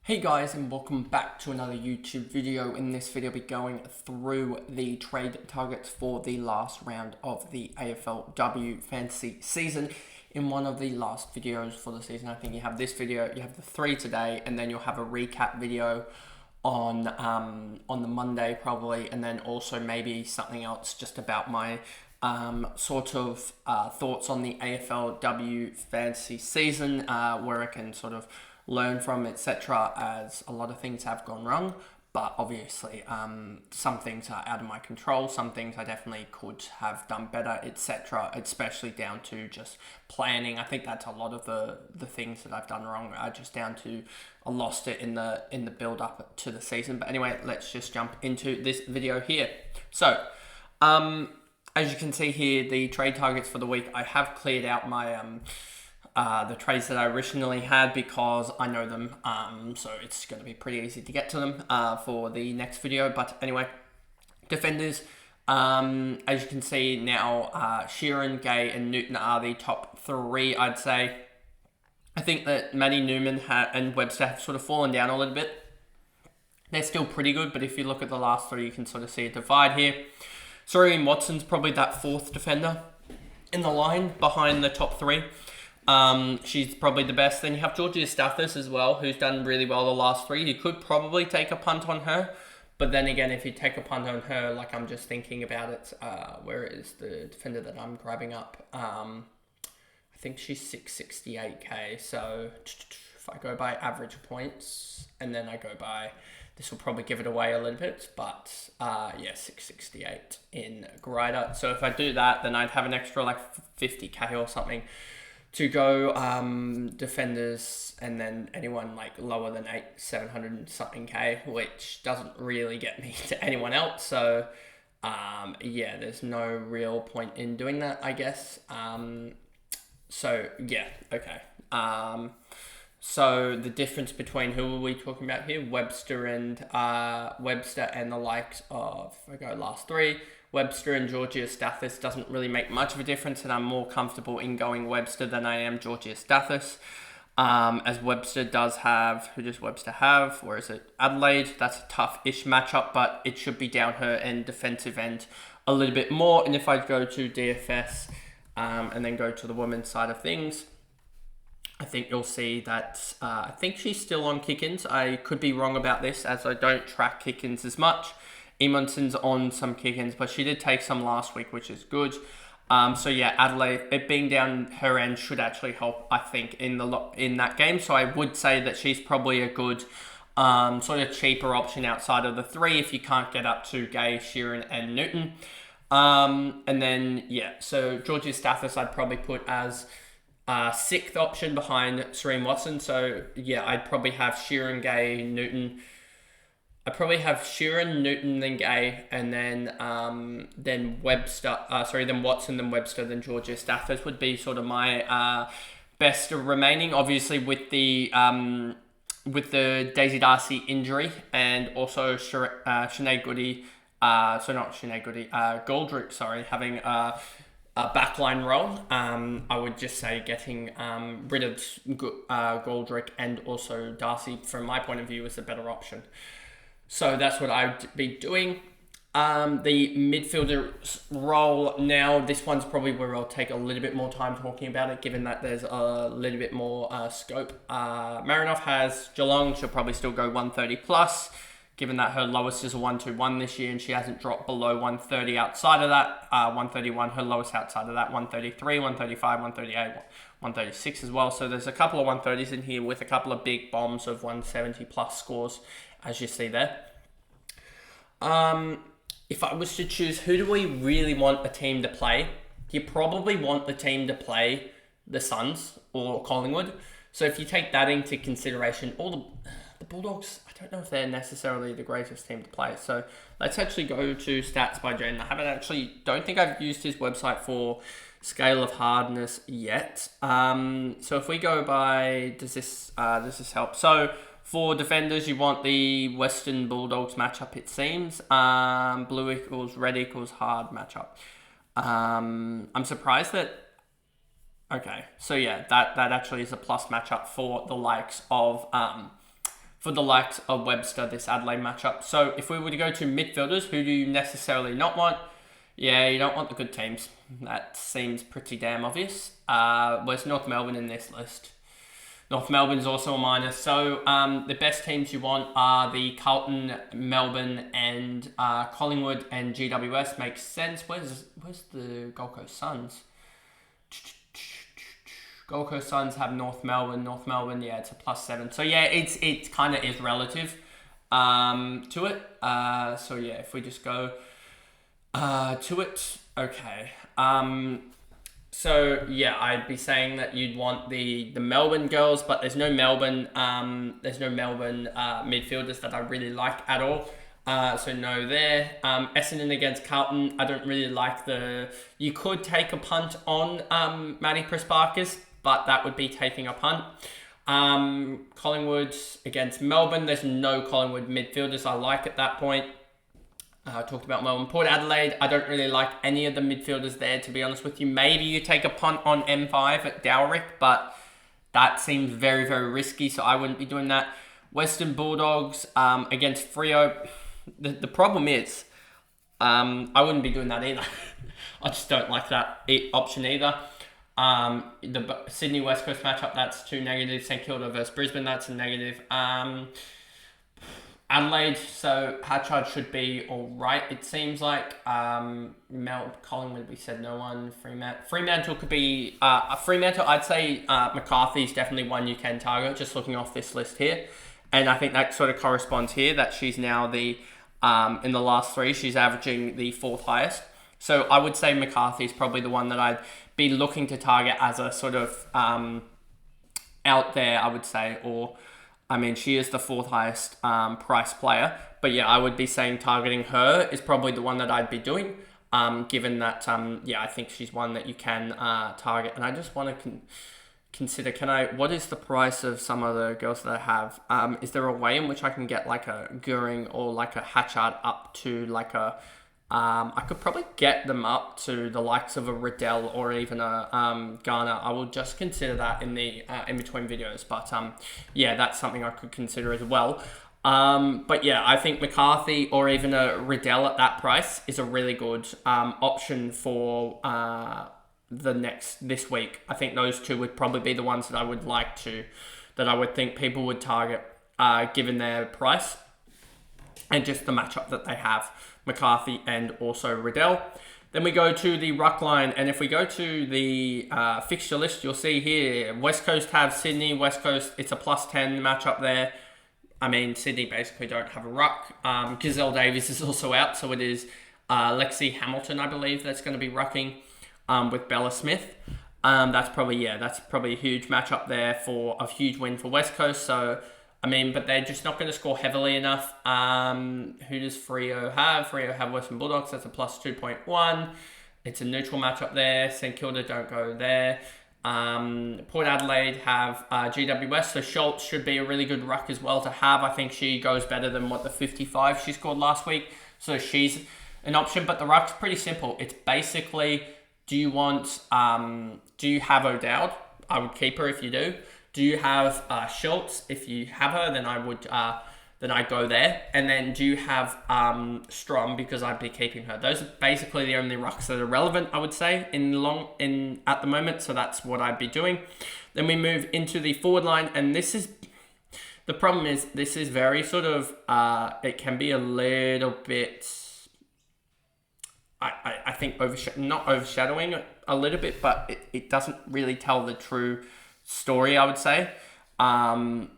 Hey guys, and welcome back to another YouTube video. In this video, I'll be going through the trade targets for the last round of the AFLW fantasy season. In one of the last videos for the season, I think you have this video, you have the three today, and then you'll have a recap video on the Monday probably, and then also maybe something else just about my thoughts on the AFLW fantasy season, where I can sort of learn from, etc., as a lot of things have gone wrong, but obviously some things are out of my control, some things I definitely could have done better, etc., especially down to just planning. I think that's a lot of the things that I've done wrong are just down to I lost it in the build up to the season. But anyway, let's just jump into this video here. So as you can see here, the trade targets for the week, I have cleared out my the trades that I originally had because I know them, so it's going to be pretty easy to get to them for the next video. But anyway, defenders, as you can see now, Sheeran, Gay and Newton are the top three, I'd say. I think that Matty Newman and Webster have sort of fallen down a little bit. They're still pretty good, but if you look at the last three, you can sort of see a divide here. Sorry, Watson's probably that fourth defender in the line behind the top three. She's probably the best. Then you have Georgia Stathis as well, who's done really well the last three. You could probably take a punt on her, but then again, if you take a punt on her, like I'm just thinking about it, where is the defender that I'm grabbing up? I think she's 668k. So if I go by average points, and then I go by, this will probably give it away a little bit, but yeah, 668 in Grider. So if I do that, then I'd have an extra like 50k or something to go defenders, and then anyone like lower than 700 and something k, which doesn't really get me to anyone else. So yeah, there's no real point in doing that, I guess. So yeah, okay. So the difference between who are we talking about here? Webster and the likes of, if I go last three, Webster and Georgia Stathis doesn't really make much of a difference, and I'm more comfortable in going Webster than I am Georgia Stathis. As Webster does have, who does Webster have? Where is it? Adelaide. That's a tough-ish matchup, but it should be down her end, defensive end, a little bit more. And if I go to DFS and then go to the women's side of things, I think you'll see that I think she's still on kick-ins. I could be wrong about this, as I don't track kick-ins as much. Emonson's on some kick-ins, but she did take some last week, which is good. So yeah, Adelaide, it being down her end should actually help, I think, in that game. So I would say that she's probably a good sort of cheaper option outside of the three if you can't get up to Gay, Sheeran and Newton. And then yeah, so Georgia Stathis I'd probably put as sixth option behind Serene Watson. So yeah, I'd probably have Sheeran, Gay, Newton. I probably have Sheeran, Newton, then Gay, and then Webster. Then Watson, then Webster, then Georgia Stathis would be sort of my best remaining. Obviously, with the Daisy Darcy injury and also Sinead Goody. Goldrick. Sorry, having a backline role. I would just say getting rid of Goldrick and also Darcy, from my point of view, is a better option. So that's what I'd be doing. The midfielder role now, this one's probably where I'll take a little bit more time talking about it, given that there's a little bit more scope. Marinoff has Geelong. She'll probably still go 130 plus, given that her lowest is a 121 this year, and she hasn't dropped below 130 outside of that. 131, her lowest outside of that, 133, 135, 138, 136 as well. So there's a couple of 130s in here with a couple of big bombs of 170 plus scores, as you see there. If I was to choose, who do we really want a team to play? You probably want the team to play the Suns or Collingwood. So if you take that into consideration, all the Bulldogs, I don't know if they're necessarily the greatest team to play. So let's actually go to stats by Jaden. Don't think I've used his website for scale of hardness yet. So if we go by, does this help? So for defenders, you want the Western Bulldogs matchup, it seems. Blue equals red equals hard matchup. I'm surprised that... Okay, so yeah, that actually is a plus matchup for the likes of for the likes of Webster, this Adelaide matchup. So if we were to go to midfielders, who do you necessarily not want? Yeah, you don't want the good teams. That seems pretty damn obvious. Where's North Melbourne in this list? North Melbourne's also a minus. So the best teams you want are the Carlton, Melbourne, and Collingwood and GWS. Makes sense. Where's the Gold Coast Suns? Gold Coast Suns have North Melbourne. North Melbourne, yeah, it's a +7. So yeah, it kind of is relative to it. So yeah, if we just go to it, okay. So yeah, I'd be saying that you'd want the Melbourne girls, but there's no Melbourne midfielders that I really like at all. So no there. Essendon against Carlton, I don't really like you could take a punt on Maddie Pressparkers, but that would be taking a punt. Collingwood against Melbourne, there's no Collingwood midfielders I like at that point. I talked about Melbourne. Port Adelaide, I don't really like any of the midfielders there, to be honest with you. Maybe you take a punt on M5 at Dowrick, but that seems very, very risky, so I wouldn't be doing that. Western Bulldogs against Freo. The problem is, I wouldn't be doing that either. I just don't like that option either. The Sydney West Coast matchup, that's 2 negatives. St Kilda versus Brisbane, that's a negative. Adelaide, so Hatchard should be alright, it seems like. Collingwood, we said no one. Fremantle could be... Fremantle, I'd say McCarthy's definitely one you can target, just looking off this list here. And I think that sort of corresponds here, that she's now in the last 3, she's averaging the 4th highest. So I would say McCarthy's probably the one that I'd be looking to target as a sort of out there, I would say, or... I mean, she is the 4th highest price player. But yeah, I would be saying targeting her is probably the one that I'd be doing. Given that, I think she's one that you can target. And I just want to consider, what is the price of some of the girls that I have? Is there a way in which I can get like a Goering or like a Hatchard up to like a... I could probably get them up to the likes of a Riddell or even a Garner. I will just consider that in the in between videos, but yeah, that's something I could consider as well. But yeah, I think McCarthy or even a Riddell at that price is a really good option for this week. I think those two would probably be the ones that I would think people would target given their price and just the matchup that they have. McCarthy and also Riddell. Then we go to the ruck line, and if we go to the fixture list, you'll see here, West Coast have Sydney. West Coast, it's a +10 matchup there. I mean, Sydney basically don't have a ruck. Gazelle Davies is also out, so it is Lexi Hamilton, I believe, that's going to be rucking with Bella Smith. That's probably a huge matchup there for a huge win for West Coast, so... I mean, but they're just not going to score heavily enough. Who does Freo have? Freo have Western Bulldogs. That's a +2.1. It's a neutral matchup there. St Kilda don't go there. Port Adelaide have GWS. So Schultz should be a really good ruck as well to have. I think she goes better than the 55 she scored last week. So she's an option. But the ruck's pretty simple. It's basically, do you have O'Dowd? I would keep her if you do. Do you have Schultz? If you have her, then I would I'd go there. And then do you have Strom? Because I'd be keeping her. Those are basically the only rucks that are relevant, I would say, at the moment. So that's what I'd be doing. Then we move into the forward line, and the problem is this is very sort of it can be a little bit. I think not overshadowing a little bit, but it doesn't really tell the true story, I would say. But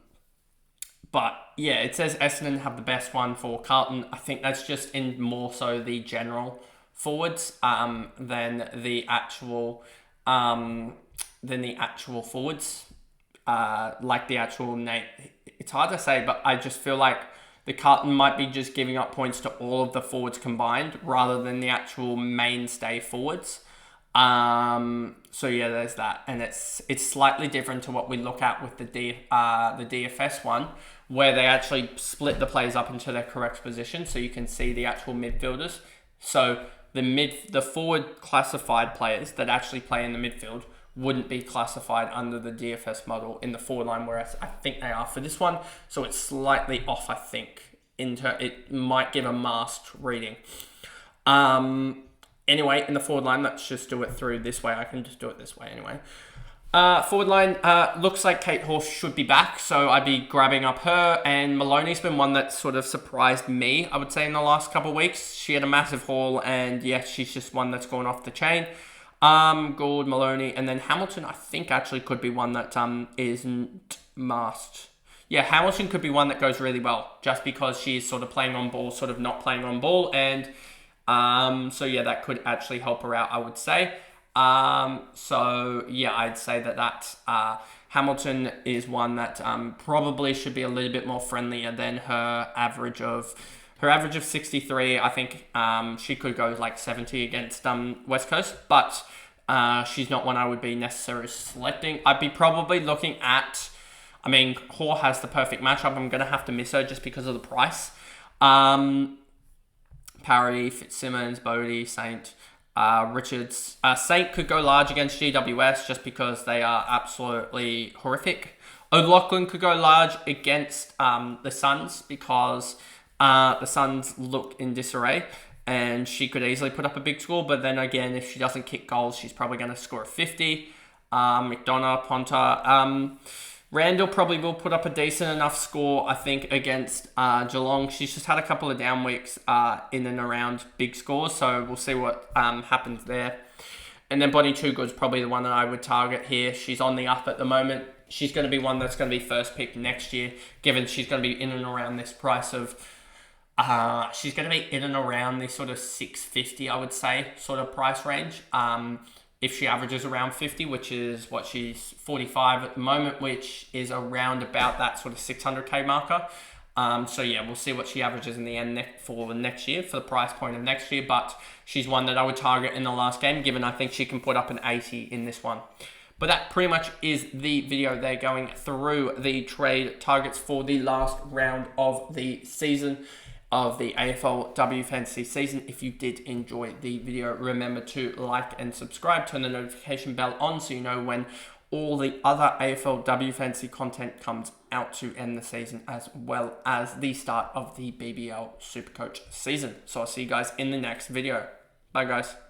yeah, it says Essendon have the best one for Carlton. I think that's just in more so the general forwards than the actual forwards. Like the actual name. It's hard to say, but I just feel like the Carlton might be just giving up points to all of the forwards combined rather than the actual mainstay forwards. So yeah, there's that, and it's slightly different to what we look at with the DFS one, where they actually split the players up into their correct position, so you can see the actual midfielders. So the forward classified players that actually play in the midfield wouldn't be classified under the DFS model in the forward line, whereas I think they are for this one. So it's slightly off, I think. It might give a masked reading. Anyway, in the forward line, let's just do it through this way. I can just do it this way anyway. Forward line, looks like Kate Horse should be back, so I'd be grabbing up her. And Maloney's been one that sort of surprised me, I would say, in the last couple of weeks. She had a massive haul, and yeah, she's just one that's gone off the chain. Gould, Maloney, and then Hamilton, I think actually could be one that isn't masked. Yeah, Hamilton could be one that goes really well, just because she's sort of playing on ball, sort of not playing on ball, and so yeah, that could actually help her out, I would say. So yeah, I'd say that Hamilton is one that probably should be a little bit more friendlier than her average of 63. I think she could go like 70 against West Coast, but she's not one I would be necessarily selecting. I'd be probably looking at, I mean, Hoare has the perfect matchup. I'm going to have to miss her just because of the price. Parody, Fitzsimmons, Bodie, Saint, Richards. Saint could go large against GWS just because they are absolutely horrific. O'Loughlin could go large against the Suns because the Suns look in disarray, and she could easily put up a big score. But then again, if she doesn't kick goals, she's probably going to score a 50. McDonough, Ponta. Randall probably will put up a decent enough score, I think, against Geelong. She's just had a couple of down weeks in and around big scores, so we'll see what happens there. And then Bonnie Toogood's probably the one that I would target here. She's on the up at the moment. She's going to be one that's going to be first pick next year, given she's going to be in and around this price of... she's going to be in and around this sort of 650, I would say, sort of price range. If she averages around 50, which is what she's 45 at the moment, which is around about that sort of 600k marker. So yeah, we'll see what she averages in the end for next year, for the price point of next year. But she's one that I would target in the last game, given I think she can put up an 80 in this one. But that pretty much is the video there, going through the trade targets for the last round of the season, of the AFLW fantasy season. If you did enjoy the video, remember to like and subscribe, turn the notification bell on so you know when all the other AFLW fantasy content comes out to end the season, as well as the start of the BBL Supercoach season. So I'll see you guys in the next video. Bye guys.